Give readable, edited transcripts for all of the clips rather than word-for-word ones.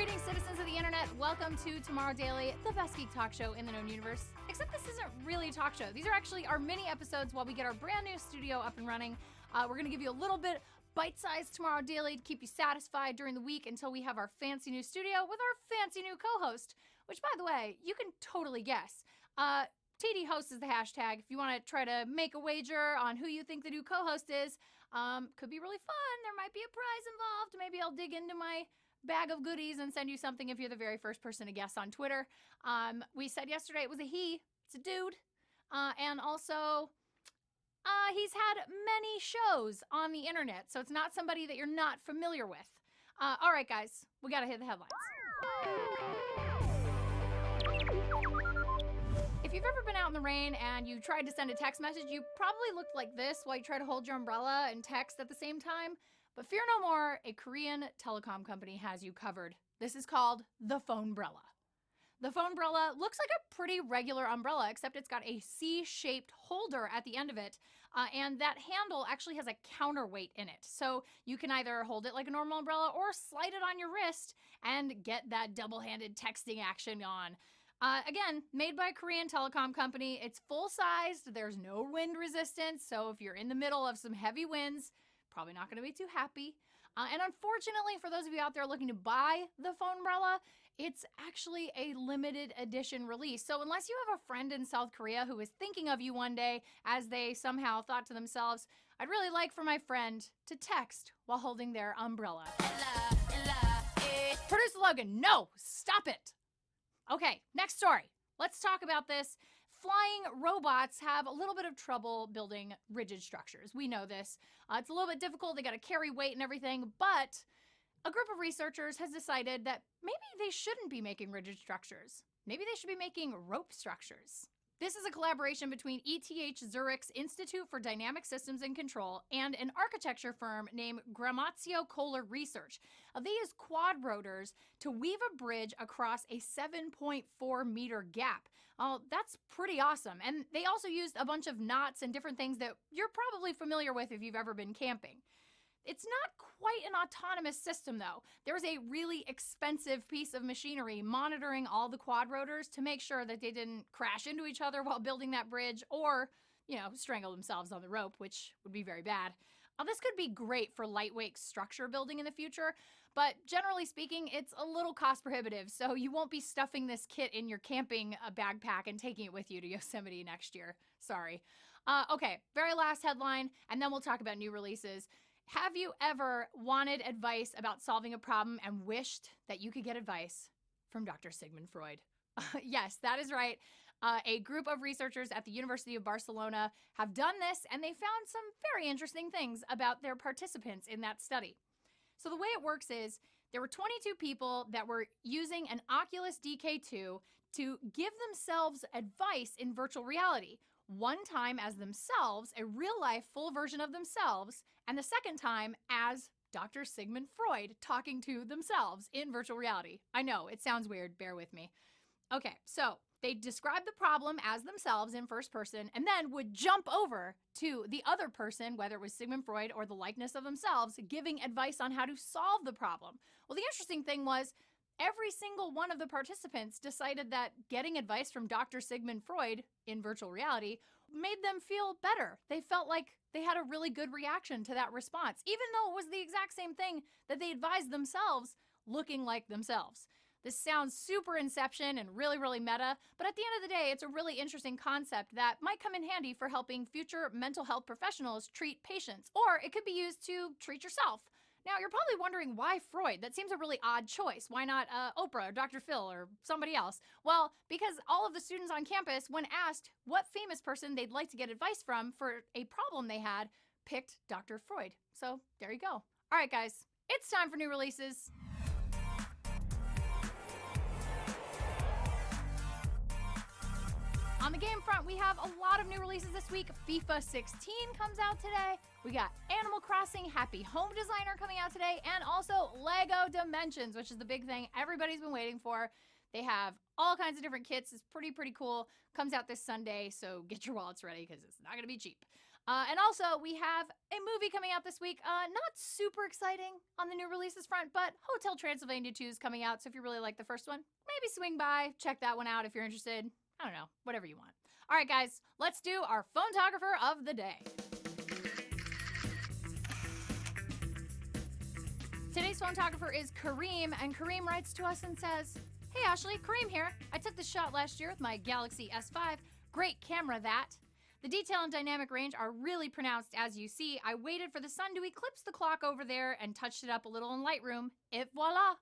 Greetings, citizens of the internet. Welcome to Tomorrow Daily, the best geek talk show in the known universe. Except this isn't really a talk show. These are actually our mini episodes while we get our brand new studio up and running. We're going to give you a little bit bite-sized Tomorrow Daily to keep you satisfied during the week until we have our fancy new studio with our fancy new co-host, which, by the way, you can totally guess. TD host is the hashtag. If you want to try to make a wager on who you think the new co-host is, could be really fun. There might be a prize involved. Maybe I'll dig into my bag of goodies and send you something if you're the very first person to guess on Twitter. We said yesterday it was a he. It's a dude. And also, he's had many shows on the internet, so it's not somebody that you're not familiar with. All right, guys, we got to hit the headlines. If you've ever been out in the rain and you tried to send a text message, you probably looked like this while you try to hold your umbrella and text at the same time. But fear no more, a Korean telecom company has you covered. This is called the Phone-brella. The Phone-brella looks like a pretty regular umbrella, except it's got a C-shaped holder at the end of it, and that handle actually has a counterweight in it. So you can either hold it like a normal umbrella or slide it on your wrist and get that double-handed texting action on. Again, made by a Korean telecom company. It's full-sized. There's no wind resistance, so if you're in the middle of some heavy winds, probably not going to be too happy. And unfortunately, for those of you out there looking to buy the Phone-brella, it's actually a limited edition release. So unless you have a friend in South Korea who is thinking of you one day as they somehow thought to themselves, I'd really like for my friend to text while holding their umbrella. Producer Logan, no, stop it. Okay, next story. Let's talk about this. Flying robots have a little bit of trouble building rigid structures. We know this. It's a little bit difficult. They got to carry weight and everything, but a group of researchers has decided that maybe they shouldn't be making rigid structures. Maybe they should be making rope structures. This is a collaboration between ETH Zurich's Institute for Dynamic Systems and Control and an architecture firm named Gramazio Kohler Research. They use quad rotors to weave a bridge across a 7.4 meter gap. Oh, that's pretty awesome. And they also used a bunch of knots and different things that you're probably familiar with if you've ever been camping. It's not quite an autonomous system, though. There's a really expensive piece of machinery monitoring all the quad rotors to make sure that they didn't crash into each other while building that bridge or, strangle themselves on the rope, which would be very bad. This could be great for lightweight structure building in the future, but generally speaking, it's a little cost prohibitive, so you won't be stuffing this kit in your camping backpack and taking it with you to Yosemite next year. Sorry. Okay, very last headline, and then we'll talk about new releases. Have you ever wanted advice about solving a problem and wished that you could get advice from Dr. Sigmund Freud? Yes, that is right. A group of researchers at the University of Barcelona have done this, and they found some very interesting things about their participants in that study. So the way it works is there were 22 people that were using an Oculus DK2 to give themselves advice in virtual reality. One time as themselves, a real-life full version of themselves, and the second time as Dr. Sigmund Freud talking to themselves in virtual reality. I know, it sounds weird, bear with me. Okay, so they described the problem as themselves in first person and then would jump over to the other person, whether it was Sigmund Freud or the likeness of themselves, giving advice on how to solve the problem. Well, the interesting thing was every single one of the participants decided that getting advice from Dr. Sigmund Freud in virtual reality made them feel better. They felt like they had a really good reaction to that response, even though it was the exact same thing that they advised themselves looking like themselves. This sounds super Inception and really, really meta, but at the end of the day, it's a really interesting concept that might come in handy for helping future mental health professionals treat patients, or it could be used to treat yourself. Now, you're probably wondering why Freud? That seems a really odd choice. Why not Oprah or Dr. Phil or somebody else? Well, because all of the students on campus, when asked what famous person they'd like to get advice from for a problem they had, picked Dr. Freud. So there you go. All right, guys, it's time for new releases. On the game front, we have a lot of new releases this week. FIFA 16 comes out today. We got Animal Crossing Happy Home Designer coming out today, and also Lego Dimensions, which is the big thing everybody's been waiting for. They have all kinds of different kits. It's pretty cool. Comes out this Sunday, so get your wallets ready because it's not going to be cheap. And also, we have a movie coming out this week. Not super exciting on the new releases front, but Hotel Transylvania 2 is coming out. So if you really like the first one, maybe swing by, check that one out if you're interested. I don't know, whatever you want. All right, guys, let's do our phone-tographer of the day. Today's phone-tographer is Kareem, and Kareem writes to us and says, "Hey Ashley, Kareem here. I took this shot last year with my Galaxy S5. Great camera, that. The detail and dynamic range are really pronounced, as you see. I waited for the sun to eclipse the clock over there and touched it up a little in Lightroom. Et voila."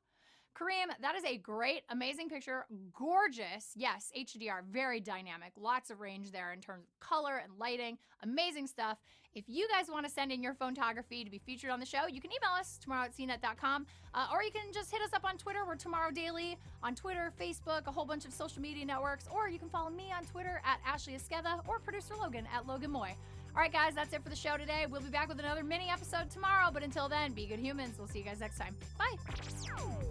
Kareem, that is a great, amazing picture. Gorgeous. Yes, HDR, very dynamic. Lots of range there in terms of color and lighting. Amazing stuff. If you guys want to send in your photography to be featured on the show, you can email us tomorrow@cnet.com, or you can just hit us up on Twitter. We're Tomorrow Daily on Twitter, Facebook, a whole bunch of social media networks, or you can follow me on Twitter @Ashley Esqueda or producer Logan @Logan Moy. All right, guys, that's it for the show today. We'll be back with another mini episode tomorrow, but until then, be good humans. We'll see you guys next time. Bye.